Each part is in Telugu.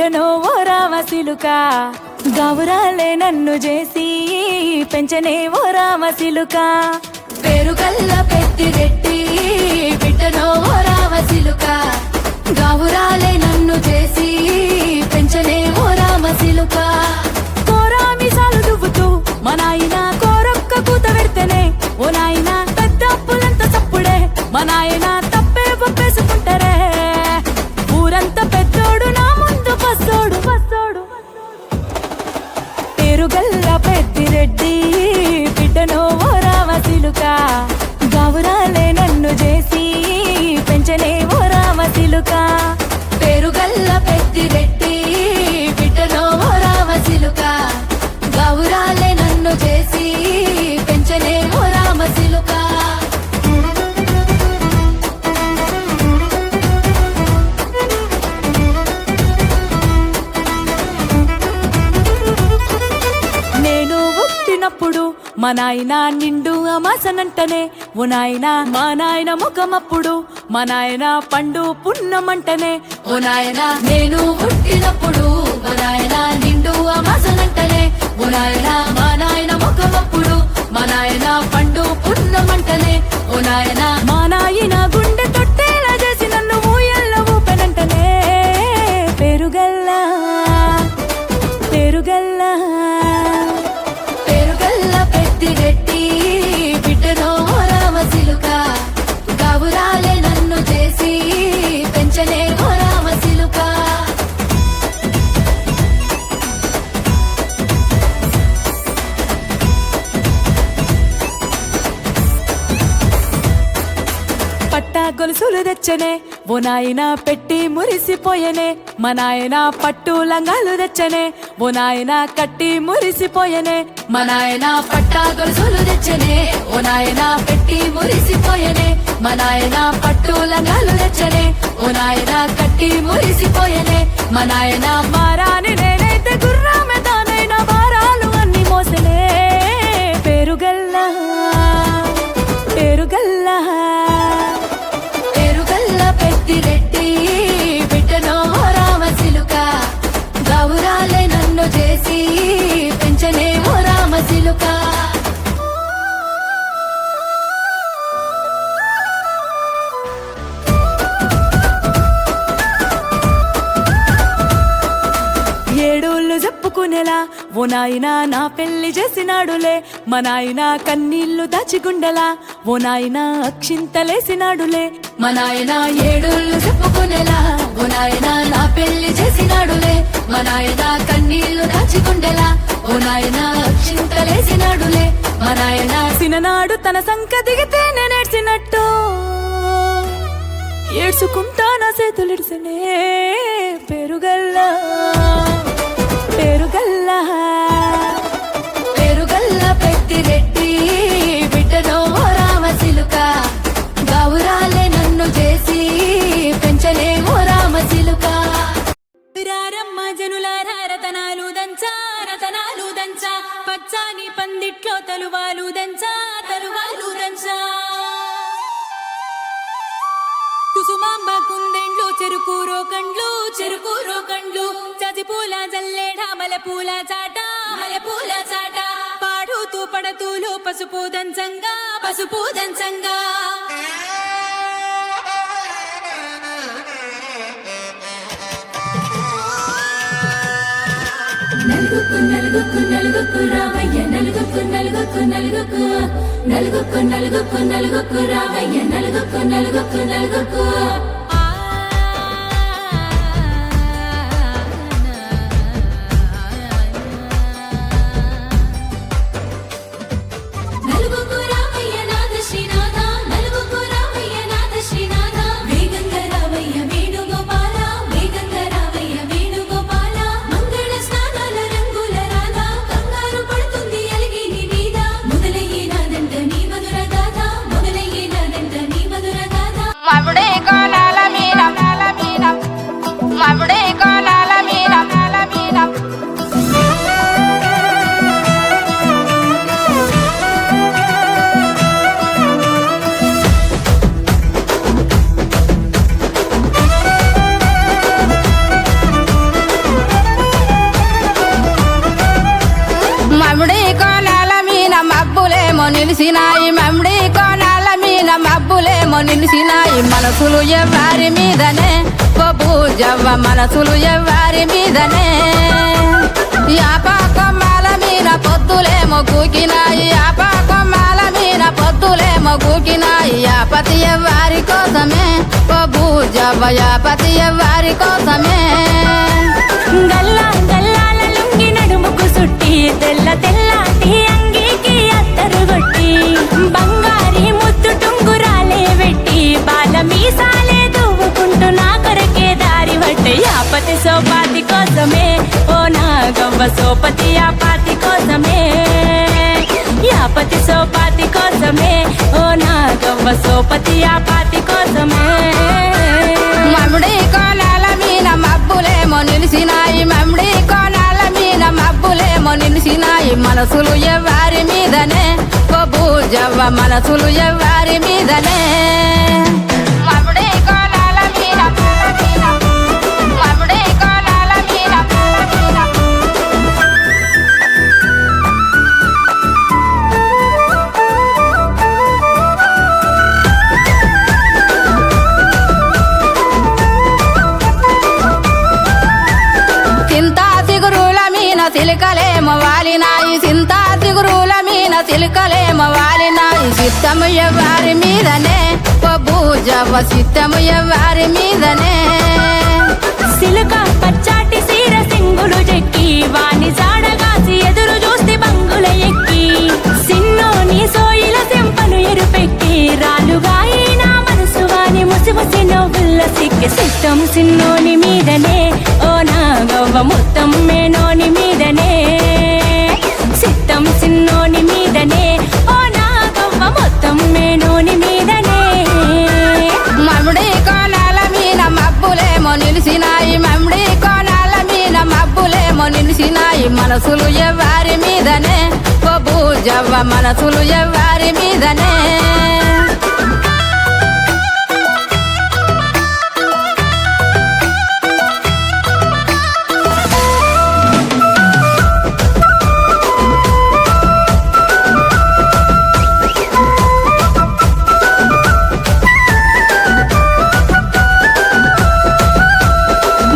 బిడ్డనో ఓ రామసిలుక గౌరాలే నన్ను చేసి పెంచనే ఓ రామసిలుక పేరుగల్ల పెద్దిరెడ్డి బిడ్డనో ఓ రామసిలుక గౌరాలే నన్ను చేసి పెంచనే ఓ రామసిలుక కోరామిసాలు దువ్వుతూ మా నాయన కోరొక్క కూత పెడితేనే ఓ నాయన పెద్ద అప్పులంత చప్పుడే మా నాయన తప్పే ఒప్పేసుకుంటారే ఊరంతా పెద్దోడు నా ముందు పస్తోడు పేరుగల్ల పెద్దిరెడ్డి బిడ్డనో ఓ రామసిలుక గౌరాలే నన్ను చేసి పెంచనే ఓ రామసిలుక పేరుగల్ల పెద్దిరెడ్డి బిడ్డనో ఓ రామసిలుక గౌరాలే నన్ను చేసి పెంచనే ఓ రామసిలుక నేను పుట్టినప్పుడు మా నాయన నిండు అమాసనంటనే ఓ నాయన మా నాయన ముఖమప్పుడు మా నాయన పండు పున్నమంటనే ఓ నాయన నేను పుట్టినప్పుడు మా నాయన నిండు అమాసనంటనే ఓ నాయన మా నాయన ముఖమప్పుడు మా నాయన పండు పున్నమంటనే ఓ నాయన మా నాయన గుండె తొట్టేలా చేసి నన్ను ఊయల్ల ఊపెనంటనే పేరుగల్లా పేరుగల్లా పెద్దిరెడ్డి బిడ్డనో ఓ రామసిలుక గౌరాలే నన్ను చేసి పెంచనే ఓ రామసిలుక పట్టా గొలుసులు తెచ్చనే ఓ నాయన పెట్టి మురిసిపోయనే మా నాయన పట్టు లంగాలు తెచ్చనే ఓ నాయన కట్టి మురిసిపోయనే మా నాయన పట్టా గొలుసులు తెచ్చనే ఓ నాయన పెట్టి మురిసిపోయనే మా నాయన పట్టు లంగాలు తెచ్చనే ఓ నాయన కట్టి మురిసిపోయనే మా నాయన మారాని నేనైతే గుర్రామె దానైనా భారాలు అన్ని మోసనే పేరుగల్లా పేరుగల్లా పెద్దిరెడ్డి బిడ్డనో ఓ రామసిలుక గౌరాలే నన్ను చేసి పెంచనే ఓ రామసిలుక ఏడోళ్ళు చెప్పుకునేలా ఓ నాయన నా పెళ్లి చేసినాడులే మా నాయన కన్నీళ్లు దాచిగుండెలా ఓ నాయన అక్షింతలేసినాడులే మా నాయన ఏడోళ్ళు చెప్పుకునేలా ఓ నాయన నా పెళ్లి చేసినాడులే మా నాయన కన్నీళ్లు దాచిగుండెలా ఓ నాయన అక్షింతలేసినాడులే మా నాయన సిననాడు తన సంక దిగితే నేనేడ్చినట్టు ఏడ్చుకుంటా నా చేతులిడిసనే పేరుగల్లా పేరుగల్లా పేరుగల్ల పెద్దిరెడ్డి బిడ్డనో ఓ రామసిలుక గౌరాలే నన్ను చేసి పెంచనే ఓ రామసిలుక రారమ్మ జనులారా రతనాలు దంచా పచ్చాని పందిట్లో తలువాలు దంచా కుసుమాంబ కుందెండ్లు చెరుకు రోకండ్లు చజిపూల జల్లేడ మలపూల చాట పాడుతూ పడతూలు పసుపు దంచంగా నలుగుకు రామయ్య నలుగుకు రామయ్య నలుగుకు మగుడే కోలాల మబ్బులేమో నిలిసినాయి మమ్మిడి కోణాల మీద మబ్బులేమో నిలిసినాయి మనసులు ఎవ్వారి మీదనే ఓ పూజవ్వ మనసులు ఎవ్వారి మీదనే యాప కొమ్మాల మీద పొద్దులేమో కూకినాయి యాప కొమ్మాల మీద పొద్దులేమో కూకినాయి యాపతి ఎవ్వారి కోసమే ఓ పూజవ్వ యాపతి ఎవ్వారి కోసమే గల్లా గల్లాల లుంగి నడుముకు సుట్టి తెల్ల తెల్లాటి అంగీకి అత్తరు కొట్టి బంగారి ముద్దు టుంగురాలే పెట్టి బాల మీసాలే దువ్వుకుంటూ నా కొరకే దారి పట్టే యాపతి సోపాతి కోసమే ఓ నా గవ్వ సోపతి యాపాతి కోసమే యాపతి సోపాతి కోసమే ఓ నా గవ్వ సోపతి యాపాతి కోసమే మమ్మిడి కోణాల మీద మబ్బులేమో నిలిసినాయి మమ్మిడి కోణాల మీద మబ్బులేమో నిలిసినాయి మనసులు ఎవ్వారి మీదనే ఓ పూజవ్వ మనసులు ఎవ్వారి మీదనే మమ్మిడి కోణాల మీద మమ్మిడి కోణాల మీద చింతా సిగురుల మీన సిలికలేమో వాలినాయి చింతా సిగురుల మీన సిలికలేమో వాలినాయి చిత్తము ఎవ్వారి మీదనే ఓ పూజవ్వ చిత్తము ఎవ్వారి మీదనే సిలుక పచ్చాటి సీర సింగులు చెక్కి వాని జాడగాసి ఎదురు చూస్తే బంగుల ఎక్కి సిన్నోని సోయిల సెంపను ఎరుపెక్కి రాలుగా నా మనసు వాని ముసి ముసి నవ్వుల్ల సిక్కి సిట్టం సిన్నోని మీదనే ఓ నా గవ్వ మొత్తం మేనోని మీదనే సిట్టం సిన్నోని మీదనే ఓ నా గవ్వ మొత్తం మేనోని మీదనే మమ్మిడి కోణాల మీద మబ్బులేమో నిలిసినాయి మమ్మిడి కోణాల మీద మబ్బులేమో నిలిసినాయి మనసులు ఎవ్వారి మీదనే ఓ పూజవ్వ మనసులు ఎవ్వారి మీదనే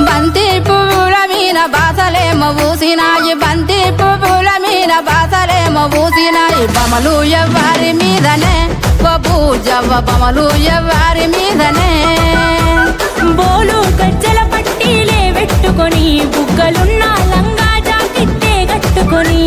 బంతి పువ్వుల మీద బాసలేమో ఊసినాయి బంతి పువ్వుల మీద బాసలేమో ఊసినాయి బమలు ఎవ్వారి మీదనే ఓ పూజవ్వ బమలు ఎవ్వారి మీదనే బోలు గజ్జల పట్టీలే పెట్టుకొని బుగ్గలున్న లంగా జాకెట్టే కట్టుకొని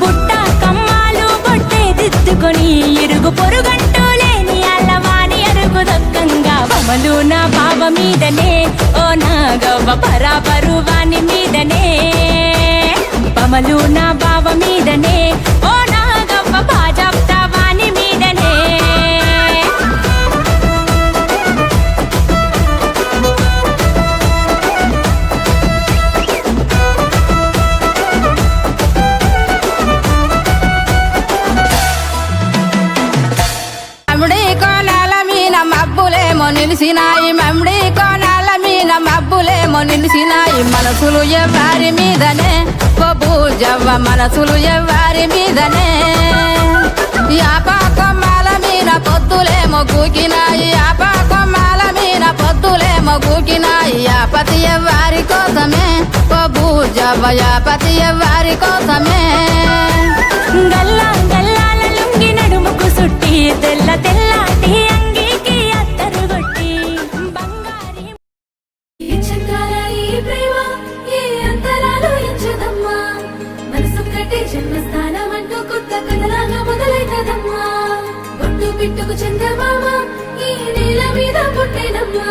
బుట్ట కమ్మాలు బొట్టే దిద్దుకొని ఇరుగు పొరుగంటూ లేని అల్లవాని అరుగు దక్కంగా బమలు నా బావ మీదనే ఓ నా గవ్వ బరాబరు వాని మీదనే బమలు నా బావ మీదనే ఓ నా గవ్వ బాజాప్తా వాని మీదనే మమ్మిడి కోణాల మీద మబ్బులేమో నిలిసినాయి మమ్మిడి కోణాల మీద మబ్బులేమో నిలిసినాయి మనసులు ఎవ్వారి మీదనే ఓ పూజవ్వ మనసులు ఎవ్వారి మీదనే యాప కొమ్మాల మీద పొద్దులేమో కూకినాయి యాప కొమ్మాల మీద పొద్దులేమో కూకినాయి యాపతి ఎవ్వారి కోసమే ఓ పూజవ్వ యాపతి ఎవ్వారి కోసమే గల్లా గల్లాల లుంగి నడుముకు సుట్టి తెల్ల తెల్లాటి అంగీకి అత్తరు కొట్టి బంగారి ఈ చక్రాల ఈ ప్రేమ ఏ అంతరాలు ఎంచదమ్మా మనసు కట్టే జన్మస్థానం అంటూ కొత్త కథలాగా మొదలైనదమ్మా బొట్టు పిట్టుకు చందమామ ఈ నేల మీద పుట్టేనమ్మా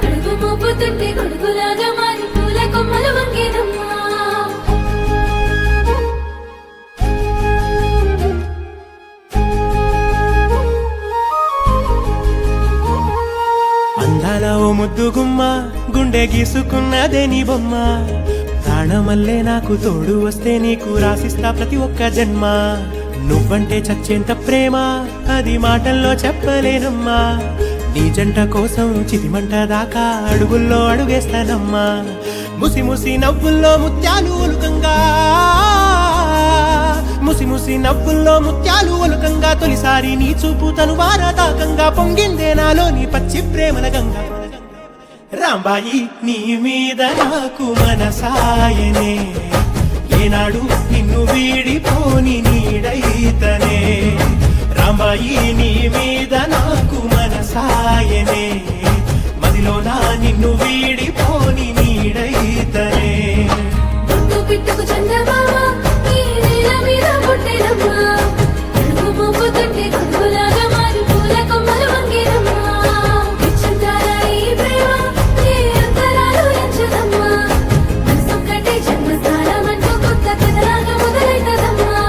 అడుగు మోపుతుంటే గొడుగులాగా మారి పూల కొమ్మలు వంగేనమ్మా అందాల ఓ ముద్దు గుమ్మ గుండె గీసుకున్నదే నీ బొమ్మ ప్రాణమల్లే నాకు తోడు వస్తే నీకు రాసిస్తా ప్రతి ఒక్క జన్మ నువ్వంటే చచ్చేంత ప్రేమ అది మాటల్లో చెప్పలేనమ్మా నీ జంట కోసం చితిమంట దాకా అడుగుల్లో ముసి ముసి నవ్వుల్లో ముత్యాలు ఒలుకంగా తొలిసారి నీ చూపు తను వారదాకంగా పొంగిందే నాలోని పచ్చి ప్రేమల గంగా రాంబాయి నీ మీద నాకు మనసాయనే ఏనాడు నిన్ను వీడిపోని నీడైతనే రాంబాయి నీ మీద నాకు మనసాయనే మదిలోన నిన్ను వీడిపోని నీడైతనే బొట్టు పిట్టుకు చందమామ ఈ నేల మీద పుట్టినమ్మా అడుగు మోపుతుంటే కనులాగా మారి పూల కొమ్మలు వంగినమ్మా విచ్చిందాల ఈ ప్రేమ ఏ అంతరాలు ఎంచదమ్మా మనసొక్కటే జన్మస్థానం అంటూ కొత్త కథలాగా మొదలైతదమ్మా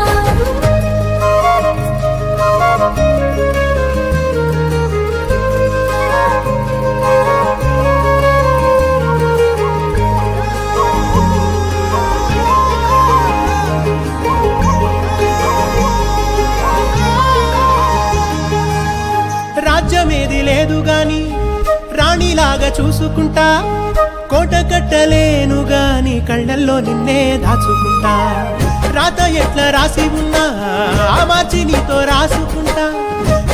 రాజ్యమేది లేదు గాని రాణిలాగా చూసుకుంటా కోట కట్టలేను గాని కళ్ళల్లో నిన్నే దాచుకుంటా రాత ఎట్లా రాసి ఉన్నా ఆ మార్చి నీతో రాసుకుంటా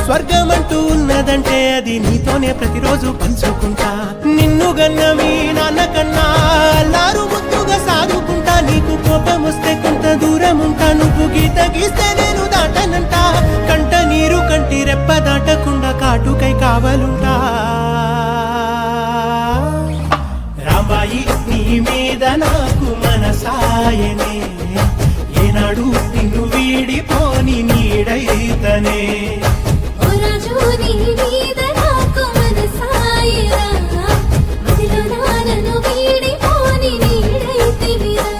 స్వర్గమంటూ ఉన్నదంటే అది నీతోనే ప్రతిరోజు పంచుకుంటా నిన్ను గన్న మీ నాన్న కన్నా అల్లారు ముద్దుగా సాదుకుంటా నీకు కోపం వస్తే కొంత దూరం ఉంటా నువ్వు గీత గీస్తే నేను దాటనంటా కంట నీరు కంటి రెప్ప దాటకుండా కాటుకై కావలుంటా రాంబాయి నీ మీద నాకు మనసాయనే ఏనాడు నిన్ను వీడిపోని నీడైతనే ఓ రాజు నీ మీద నాకు మనసాయరా మదిలో నన్ను వీడిపోని నీడైతివిరా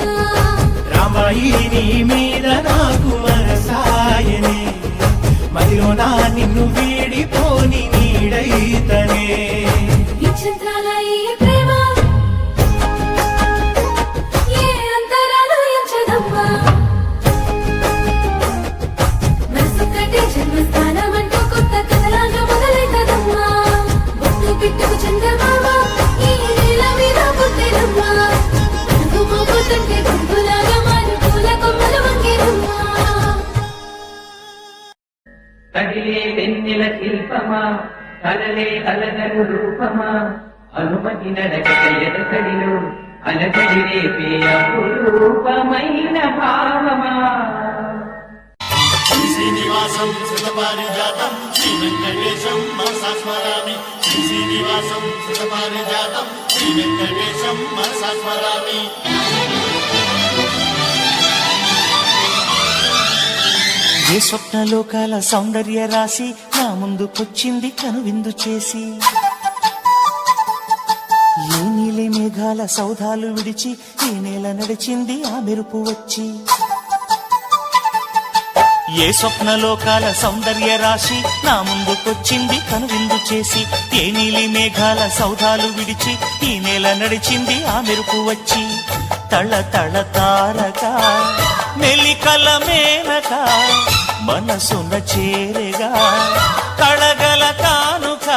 రాంబాయి నీ మీద నాకు మనసాయనే మదిలోన నిన్ను వీడిపోని నీడైతనే విచిత్రాల ఈ ప్రేమ ఏ అంతరాలు ఎంచదమ్మా మనసొక్కటే జన్మస్థానం అంటూ కొత్త కథలాగా మొదలైతదమ్మా బొట్టు పిట్టుకు చందమామ ఈ నేల మీద పుట్టినమ్మా అడుగు మోపుతుంటే గుంపులాగా మారి పూల కొమ్మలు వంగినమ్మా కదిలే వెన్నెల శిల్పమా కలలే అలగను రూపమా అనుమతి నడక ఎదకడిలో అలకడి రేపే అపురూపమైన భావమా శ్రీనివాసం సుతపారిజాతం శ్రీ వెంకటేశం మనసా స్మరామి శ్రీనివాసం సుతపారిజాతం శ్రీ వెంకటేశం మనసా స్మరామి ఏ స్వప్నలోకాల సౌందర్య రాశి నా ముందుకొచ్చింది కనువిందు చేసి ఏ నీలి మేఘాల సౌధాలు విడిచి ఈ నేల నడిచింది ఆ మెరుపు వచ్చి ఏ స్వప్నలోకాల సౌందర్య రాశి నా ముందుకొచ్చింది కనువిందు చేసి ఏ నీలి మేఘాల సౌధాలు విడిచి ఈ నేల నడిచింది ఆ మెరుపు వచ్చి తళ తళ తారక మెలికల మేనక మనసున చేరగా కళగల కానుక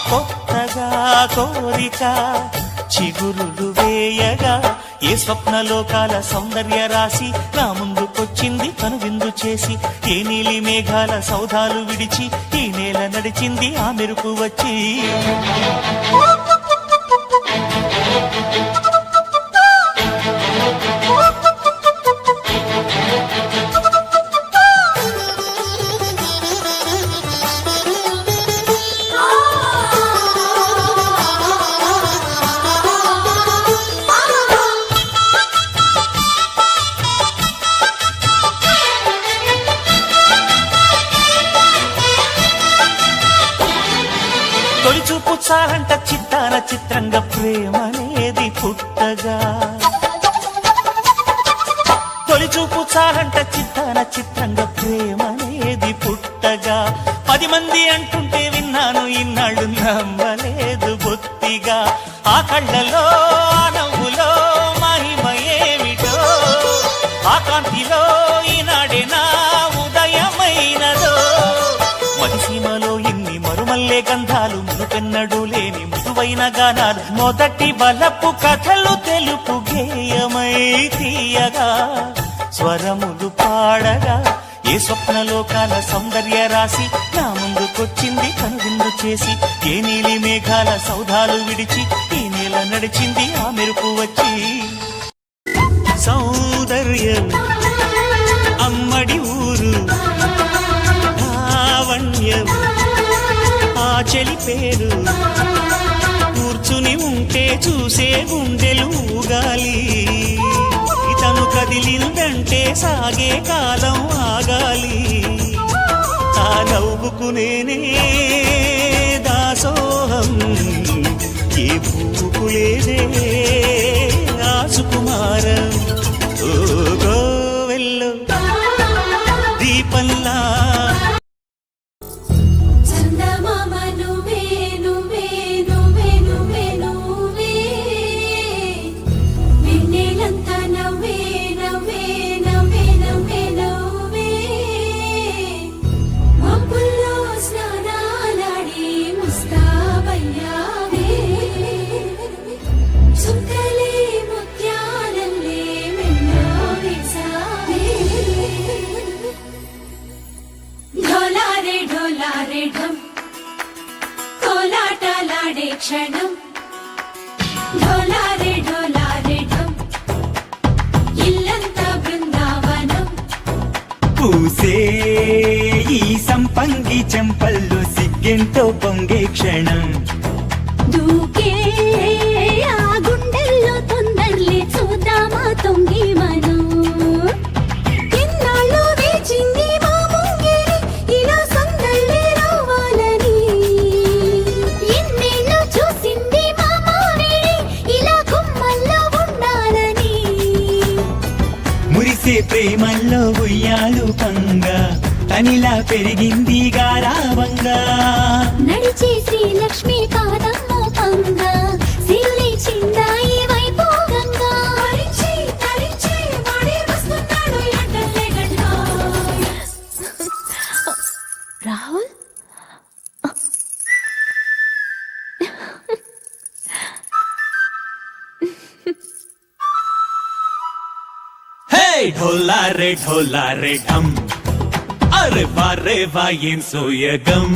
కొత్తగా కోరిక చిగురులు వేయగా ఏ స్వప్నలోకాల సౌందర్య రాశి నా ముందుకొచ్చింది కనువిందు చేసి ఏ నీలి మేఘాల సౌధాలు విడిచి ఈ నేల నడిచింది ఆ మెరుపు వచ్చి తొలిచూపు చాలంట చిత్తాన చిత్రంగా ప్రేమనేది పుట్టగా తొలిచూపు చాలంట చిత్తాన చిత్రంగా ప్రేమనేది పుట్టగా 10 మంది అంటుంటే విన్నాను ఇన్నాళ్ళు నమ్మలేదు బొత్తిగా ఆ కళ్ళలో ఆ నవ్వులో మహిమ ఏమిటో ఆ కాంతిలో ఈనాడే నా ఉదయమైనదో మనిసీమలో ఇన్ని మరుమల్లే గంధాలు మునుపెన్నడూ లేని మృదువైన గానాలు మొదటి బలపు కథలు తెలుపు గేయమై తీయగా స్వరములు పాడగా ఏ స్వప్నలోకాల సౌందర్య రాశి నా ముందుకొచ్చింది కనువిందు చేసి ఏ నీలి మేఘాల సౌధాలు విడిచి ఈ నేల నడిచింది ఆ మెరుపు వచ్చి సౌందర్యం అమ్మడి ఊరు లావణ్యం ఆ చెలి పేరు కూర్చుని ఉంటే చూసే గుండెలు ఊగాలి ఇతను కదిలిందంటే సాగే కాలం ఆగాలి ఆ నవ్వుకు నేనే దాసోహం ఏ పువ్వుకు లేదే ఆ సుకుమారం ఓ గోవెల్లో దీపంలా చందమామ నువ్వే నువ్వే నువ్వే నువ్వే నువ్వే వెన్నెలంతా నవ్వే నవ్వే నవ్వే నవ్వే నవ్వే మబ్బుల్లో స్నానాలాడి ముస్తాబయ్యావే చుక్కలే ముత్యాలల్లే వెన్నో వేసావే ఢోలారే ఢోలారే ఢం కోలాటలాడే క్షణం ఢోలారే ఢోలారే ఢం ఇల్లంతా బృందావనం పూసే ఈ సంపంగి చెంపల్లో సిగ్గెంతో పొంగే క్షణం దూకే ఆ గుండెల్లో తొందరలే చూద్దామా తొంగి మనం ఎన్నాళ్ళు వేచింది మా ముంగిరి ఇలా సందళ్ళే రావాలని ఎన్నేళ్ళు చూసింది మా మావిడి ఇలా గుమ్మల్లో ఉండాలని మురిసే ప్రేమల్లో ఉయ్యాలు పంగా తనిలా పెరిగింది గారావంగా నడిచే శ్రీలక్ష్మి పాదమ్మో పంగా శివులే చిందాయి వైభోగంగా తరిచి తరిచి వాడే వస్తున్నాడు ఎండలే గంటో రాహుల్ హే ఢోలా రే ఢమ్ అరే వా ఏం సోయగం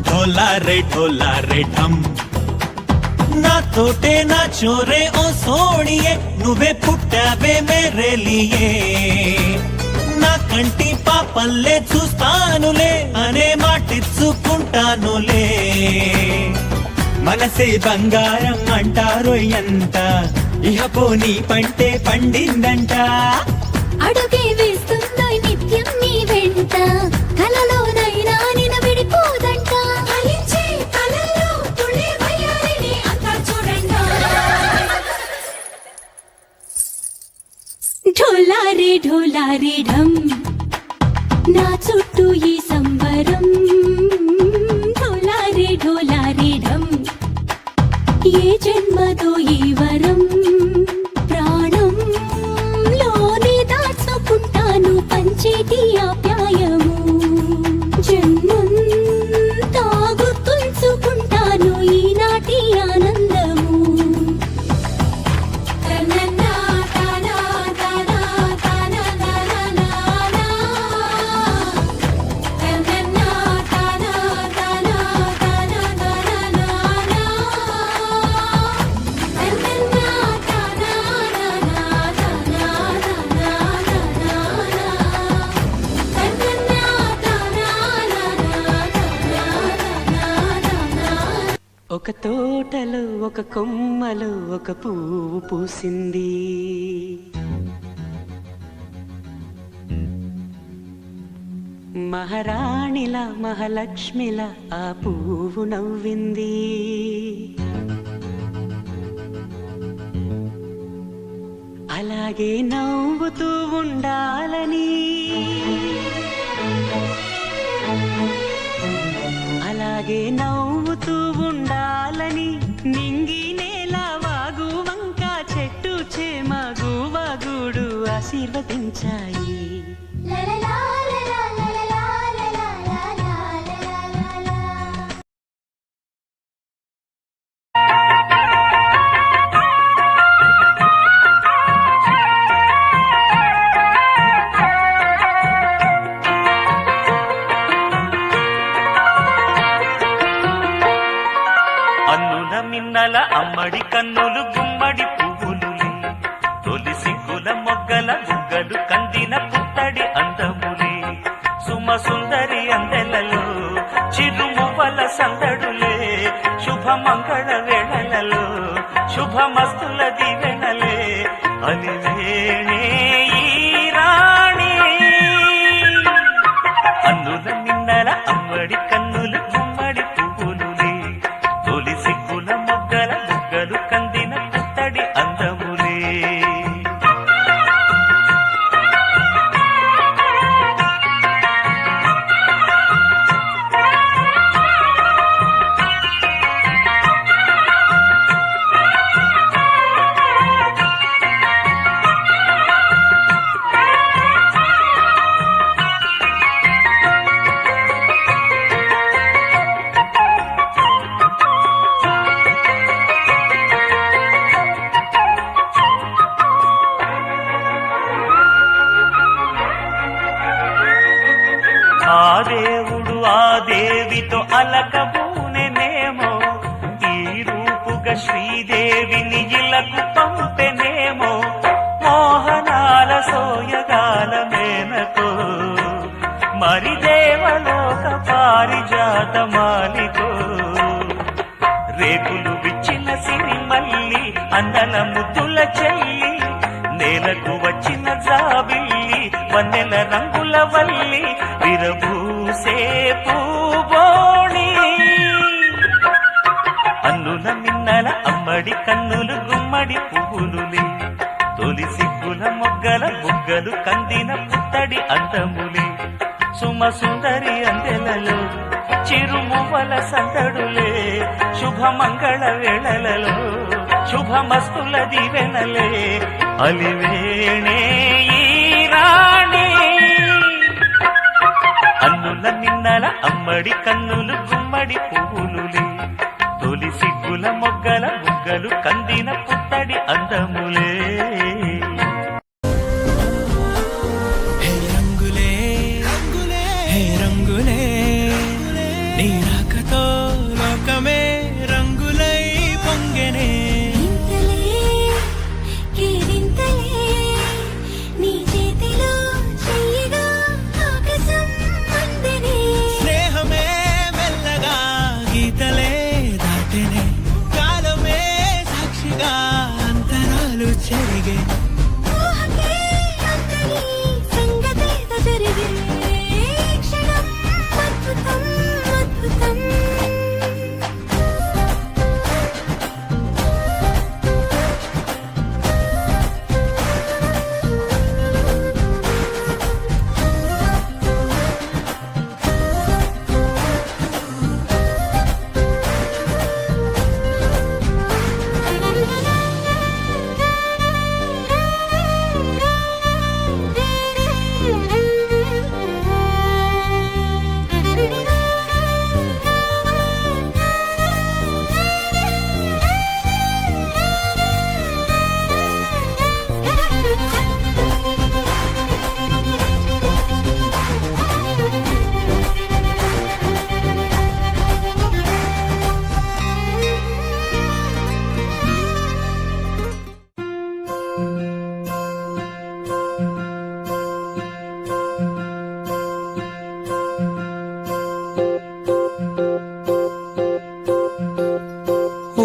ఢోలా రే ఢమ్ నా తోటే నా చోరే ఓ సోణియే నువ్వే పుట్టావే మేరే లియే నా కంటి పాపల్లే చూస్తానులే అనే మాటిచ్చుకుంటానులే మనసే బంగారం అంటారో ఎంత ఇహ పోనీ పంటే పండిందంట అడుగే వేస్తుందో నిత్యం నీ వెంట కలలోనైనా నిన్ను విడిపోదంట ఫలించే కలల్లో తుళ్ళే వయ్యారిని అంతా చూడండి ఢోలారే ఢమ్ నా చుట్టూ ఈ సంబరం ఢోలారే ఢమ్ ఏ జన్మదో ఈ వరం ప్రాణం లోనే దాచుకుంటాను పంచేటి ఆప్యాయము జన్మంతా గుర్తుంచుకుంటాను ఈనాటి ఆనందము తననా తనా తనా తనా తనా తననా తనా తనా తనా తనా ఒక తోటలో ఒక కొమ్మలో ఒక పువ్వు పూసింది మహారాణిలా మహాలక్ష్మిలా ఆ పువ్వు నవ్వింది అలాగే నవ్వుతూ ఉండాలని అలాగే నవ్వుతూ ఉండాలని నింగి నేల వాగు వంక చెట్టు చేమ గువగుడు ఆశీర్వదించాయి మిన్నల అమ్మడి కన్నులు గుమ్మడి పువ్వులులే తొలి సిగ్గుల మొగ్గల బుగ్గలు కందిన పుత్తడి అందములే సుమ సుందరి అందెలలో చిరుమువ్వల సందడులే శుభమంగళ వేళలలో శుభమస్తుల దీవెనలే అలివేణే ఈ రాణి అన్నుల మిన్నల అమ్మడి కన్నులు గుమ్మడి పువ్వులులే తొలి సిగ్గుల మొగ్గల బుగ్గలు కందిన పుత్తడి అందములే ఆ దేవుడు ఆ దేవితో అలకబూనెనేమో ఈ రూపుగా శ్రీదేవిని ఇలకు పంపెనేమో మోహనాల సోయగాల మేనకో మరి దేవలోక పారిజాత మాలికో రేకులు విచ్చిన సిరిమల్లి అందల ముద్దుల చెల్లి నేలకు వచ్చిన జాబిల్లి వన్నెల రంగుల వల్లి విరబూసే పూబోణి అన్నుల మిన్నల అమ్మడి కన్నులు గుమ్మడి పువ్వులులే తొలి సిగ్గుల మొగ్గల బుగ్గలు కందిన పుత్తడి అందములే సుమ సుందరి అందెలలో చిరుమువ్వల సందడులే శుభమంగళ వేళలలో శుభమస్తుల దీవెనలే అలివేణే ఈ రాణి అన్నుల మిన్నల అమ్మడి కన్నులు గుమ్మడి పువ్వులులే తొలి సిగ్గుల మొగ్గల బుగ్గలు కందిన పుత్తడి అందములే హే రంగులే హే రంగులే నీ రాకతో లోకమే రంగులై పొంగెనే ఇంతలే కేరింతలే నీ చేతిలో చెయ్యగా ఆకాశం అందనే స్నేహమే మెల్లగా గీతలే దాటెనే కాలమే సాక్షిగా అంతరాలు చెరిగే ఊహకే అందని సంగతేదో జరిగే క్షణం అద్భుతం అద్భుతం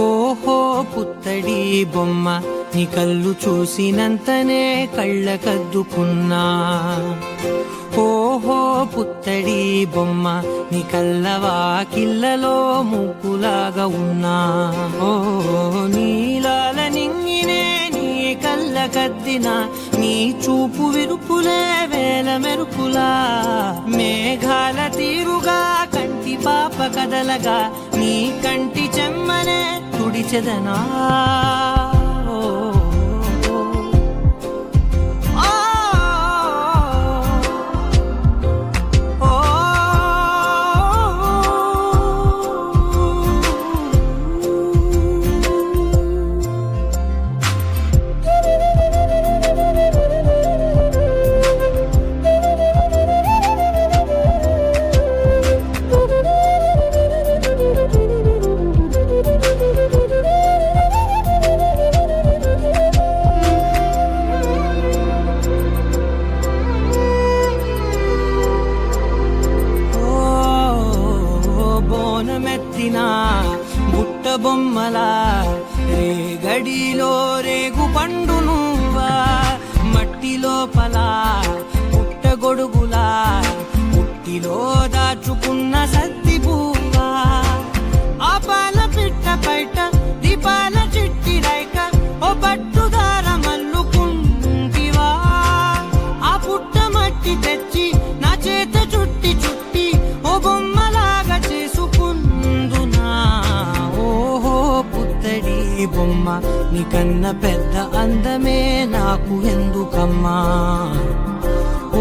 ఓహో పుత్తడి బొమ్మ నీ కళ్ళు చూసినంతనే కళ్ళకద్దుకున్నా ఓహో పుత్తడి బొమ్మ నీ కళ్ళవాకిళ్ళలో ముగ్గులాగా ఉన్నా ఓ నీలాల నింగినే నీ కళ్ళకద్దిన నీ చూపు విరుపులే వేల మెరుపులా మేఘాల తీరుగా కంటి పాప కదలగా నీ కంటి చెమ్మనే తుడిచెదనా బోనమెత్తిన బుట్ట బొమ్మలా రేగడిలో రేగు పండు నువ్వా మట్టి లోపల పుట్ట గొడుగులా పుట్టిలో దాచుకున్న సత్తి పువ్వా ఆ పాల పిట్ట బయట దీపాల చిట్టి రైక ఓ పట్టుదార మల్లుకుంటివా ఆ పుట్ట మట్టి తెచ్చి నా చేత చుట్టి చుట్టి ఓ బొమ్మలాగా చేసుకుందునా ఓహో పుత్తడి బొమ్మ నీకన్న పెద్ద అందమే నాకు ఎందుకమ్మా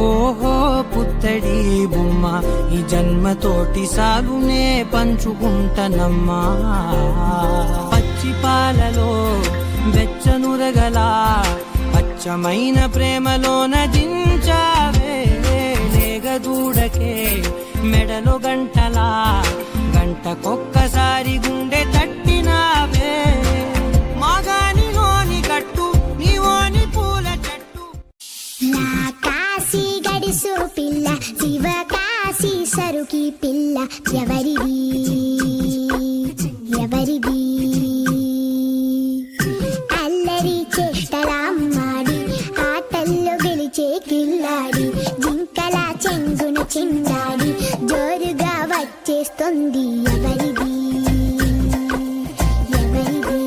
ఓహో పుత్తడి బొమ్మ ఈ జన్మతోటి సాగునే పంచుకుంటనమ్మా పచ్చి పాలలో వెచ్చనురగలా అచ్చమైన ప్రేమలోన దించావే లేగదూడకే మెడలో గంటలా గంటకొక్కసారి గుండె తట్టినావే మాగానిలోని కట్టు నీవోని పూల చెట్టు నా కాశీ గడిసు పిల్ల శివ కాశీ సరుకి పిల్ల ఎవరిది ఎవరిది అల్లరి చేష్టలామ్మాడి ఆటల్లో గెలిచే కిల్లాడి జింకల చెంగున చిందాడి జోరుగా వచ్చేస్తుంది ఎవరిది ఎవరిది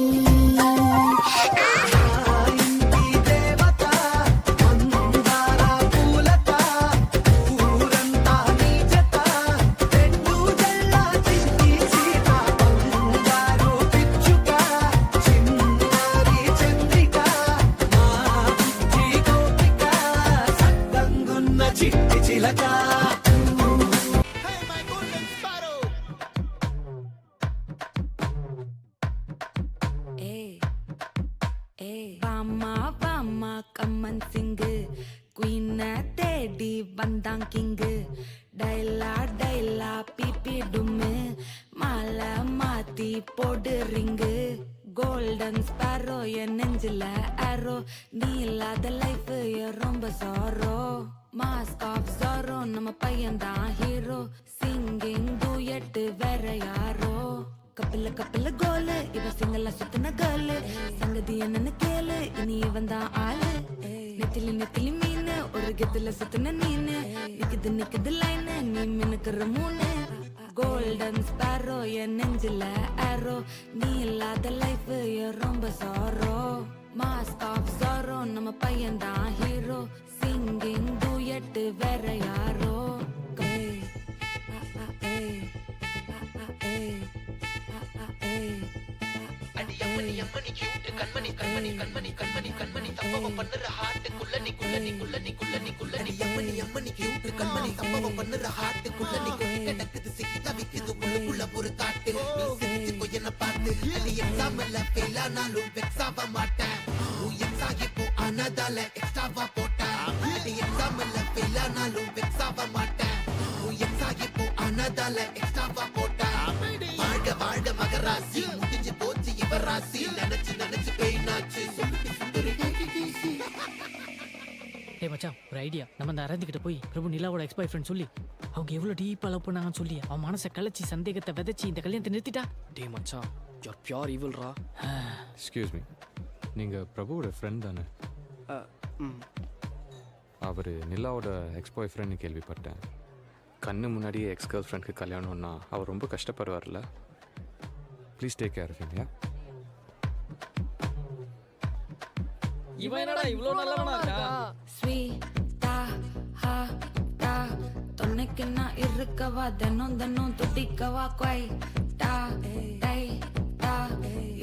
வாமா கம்மன் சிங்கு குயின தேடி வந்தான் கிங்கு டைலா டைலா பிபி டும்மு மாலை மாத்தி போடு ரிங்கு கோல்டன் ஸ்பாரோ என் நெஞ்சில ஆரோ நீ இல்லாத லைஃப் ரொம்ப சாரோ மாஸ்க் ஆஃப் சாரோ நம்ம பையன்தான் ஹீரோ சிங்கிங் டூயட் வேற யாரோ கப்பில கப்பில கோலு இவ சிங்கல சுத்தின கேர்ளு சங்கதி என்னன்னு கேளு இனி இவன் தான் ஆளு நெத்திலி நெத்திலி மீனு ஒரு கெத்துல சுத்தின நீனு நிக்குது நிக்குது லைனு நீ மினுக்குற மூணு கோல்டன் ஸ்பாரோ என் நெஞ்சில ஆரோ நீ இல்லாத லைஃப் ரொம்ப சாரோ மாஸ்க் ஆஃப் சாரோ நம்ம பையன் தான் ஹீரோ சிங்கிங் டூயட் வேற யாரோ டே மச்சான் ஒரு ஐடியா நம்ம அந்த அரந்தி கிட்ட போய் பிரபு நிலாவோட எக்ஸ் பாய் ஃப்ரெண்ட் சொல்லி அவங்க எவ்வளோ டீப்பாக லவ் பண்ணாங்கன்னு சொல்லி அவன் மனசை கலைச்சி சந்தேகத்தை விதைச்சி இந்த கல்யாணத்தை நிறுத்திட்டா. டே மச்சான் யூஆர் பியூர் ஈவில்ரா. எக்ஸ்கியூஸ் மீ, நீங்கள் பிரபுவோட ஃப்ரெண்ட் தானே? அவர் நிலாவோட எக்ஸ் பாய் ஃப்ரெண்ட்னு கேள்விப்பட்டேன். கண்ணு முன்னாடியே எக்ஸ் கேர்ள் ஃப்ரெண்ட்க்கு கல்யாணம்னா அவர் ரொம்ப கஷ்டப்படுவார்ல. Please take care of him. Yeah, இவன் என்னடா இவ்ளோ நல்லவனா இருக்கா? ஸ்வீட்டா ஹா டா தொன்னைக்கு நான் இருக்கவா தினம் தினம் துடிக்கவா கொய் டா டை டா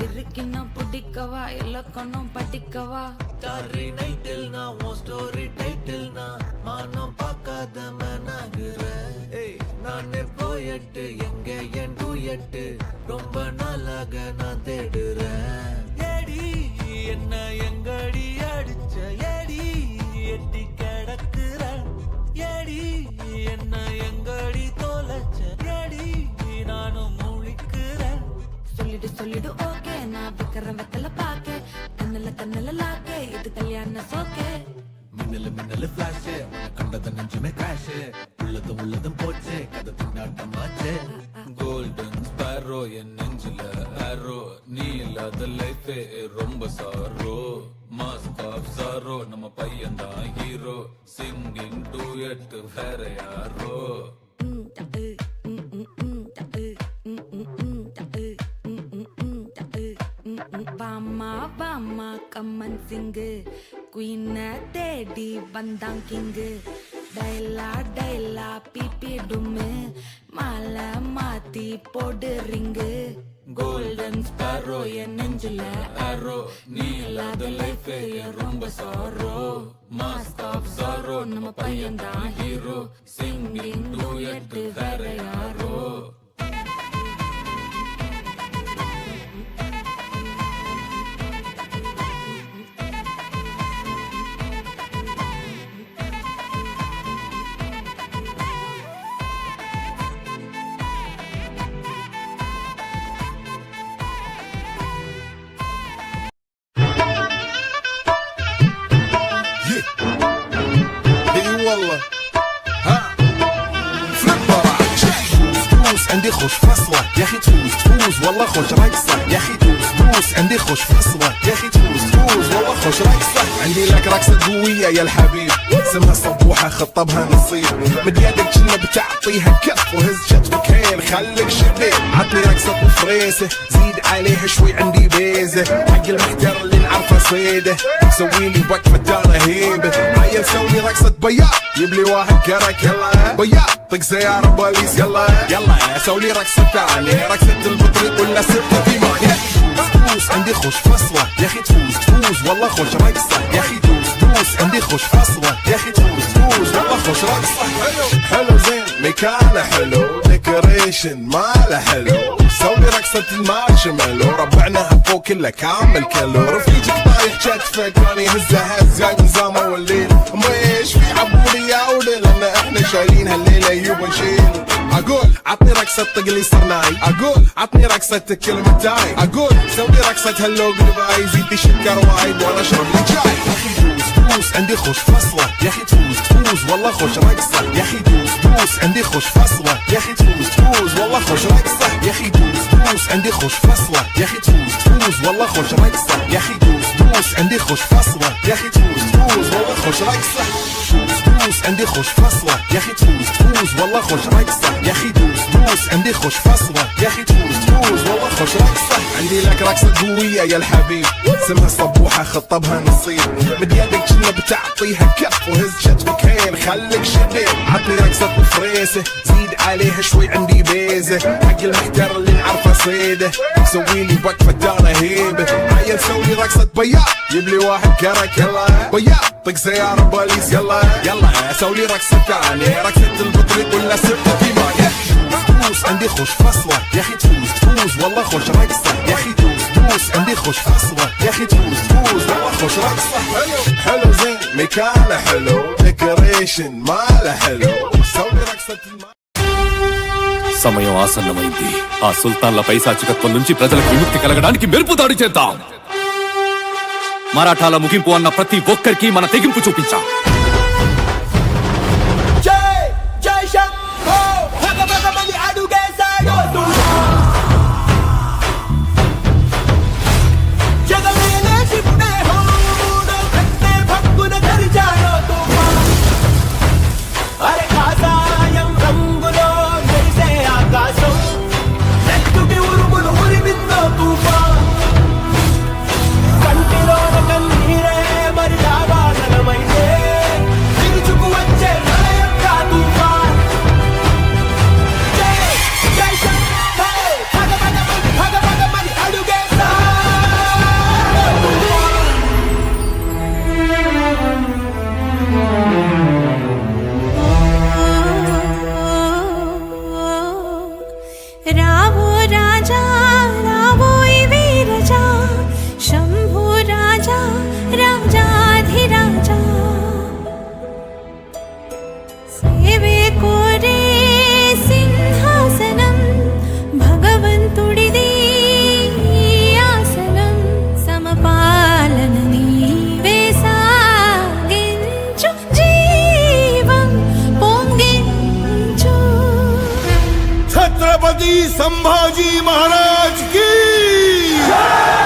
இருக்கின்னா பிடிக்கவா இலக்கணம் படிக்கவா டாரி நைட்டில் நான் உன் ஸ்டோரி டைட்டில் நான் மானம் பார்க்காத மனாகுற நானே போயட்டு எங்க என் டூயட்டு ரொம்ப நாளாக நான் தேடுறேன். ஏடி என்ன எங்கடி அடிச்ச ஏடி எட்டி கிடக்குற ஏடி என்ன எங்கடி தொலைச்ச ஏடி நானும் முழிக்கிறேன். சொல்லிடு ஓகே நான் விக்கிற வெத்தல பாக்க கண்ணுல லாக்கே இது கல்யாண சோக்கே மின்னலு ஃபிளாஷ் கண்டத நெஞ்சுமே கிராஷ் உள்ளதும் போச்சு கதை திண்டாட்டமாச்சு கோல்டன் ஸ்பாரோ என் நெஞ்சில ஆரோ நீ இல்லாத லைஃபே ரொம்ப சாரோ மாஸ்க் ஆஃப் சாரோ நம்ம பையன்தான் ஹீரோ சிங்கிங் டூயட் வேற யாரோ Bama bama kaman singe queen teddy bandang king daila pipi dume mala mati podu ring golden sparrow en nenjula arrow நீ இல்லாத லைஃபே ரொம்ப சாரோ மாஸ்க் ஆஃப் சாரோ நம்ம பையன்தான் ஹீரோ சிங்கிங் டூயட் வேற யாரோ والله ها فليبر دوس عندي خوش فصلة يا اخي تفوز والله خوش رقصة يا اخي دوس عندي خوش فصلة يا اخي تفوز والله خوش رقصة عندي لك رقصة قوية يا الحبيب اسمها صبوحة خطبها نصيب مد يدك كنا بتعطيها كف وهز شتفك هين خليك شبيب عطني رقصة وفريسة زيد عليها شوي عندي بيزة حق المحتر اللي نعرفه صيده سويلي وقفة دارة هيبة هيا نسوي رقصة بياض يبلي واحد كرك يلا بياض طق سيارة بوليس يلا سوي رقصة ثانية رقصة البطريق ولا سبت في مانيا دوس عندي خوش فصلة يا اخي تفوز والله خوش رقصة يا اخي دوس عندي خوش فصلة يا اخي تفوز والله خوش رقصة حلو زين مكانه حلو ديكوريشن ماله حلو سوي رقصة المارشميلو ربعناها فوق كله كامل كيلو رفيجك طايح كتفك راني هزه هزه نظامه والليل مش في عبولي يا ولي لان احنا شايلين هالليله يبا نشيل اقول عطني رقصة طق لي صرناي اقول عطني رقصة كلمتاي اقول سوي رقصة هلو قلباي زيد شكر وايد وانا اشرب لي جاي يا اخي دوس عندي خوش فصلة يا اخي تفوز والله خوش رقصة يا اخي دوس عندي خوش فصلة يا اخي تفوز والله خوش رقصة يا اخي دوس عندي خوش فصلة يا اخي تفوز والله خوش رقصة يا اخي دوس عندي خوش فصلة يا اخي تفوز والله خوش رقصة دوس عندي خوش فصلة يا اخي تفوز والله خوش رقصة يا اخي دوس عندي خوش فصلة يا اخي تفوز والله خوش رقصة عندي لك رقصة قوية يا الحبيب اسمها صبوحة خطبها نصيب مد يدك كنا بتعطيها كف وهز شتفك هين خليك شبيب عطني رقصة وفريسة زيد عليها شوي عندي بيزة حق المحتر اللي نعرفه صيده سويلي وقفة دارة هيبة هيا نسوي رقصة بياض يبلي واحد كرك يلا بياض طق سيارة بوليس يلا سوي رقصة ثانية رقصة البطريق ولا سبت في مانيا دوس عندي خوش فصلة يا اخي تفوز والله خوش رقصة يا اخي دوس عندي خوش فصلة يا اخي تفوز والله خوش رقصة حلو زين مكانه حلو ديكوريشن ماله حلو سوي رقصة సమయం ఆసన్నమైంది ఆ సుల్తాన్ల పైశాచికత్వం నుంచి ప్రజలకు విముక్తి కలగడానికి మెరుపు దాడి చేద్దాం మరాఠాల ముగింపు అన్న ప్రతి ఒక్కరికి మన తెగింపు చూపించాం ఛత్ర छत्रपति संभाजी महाराज की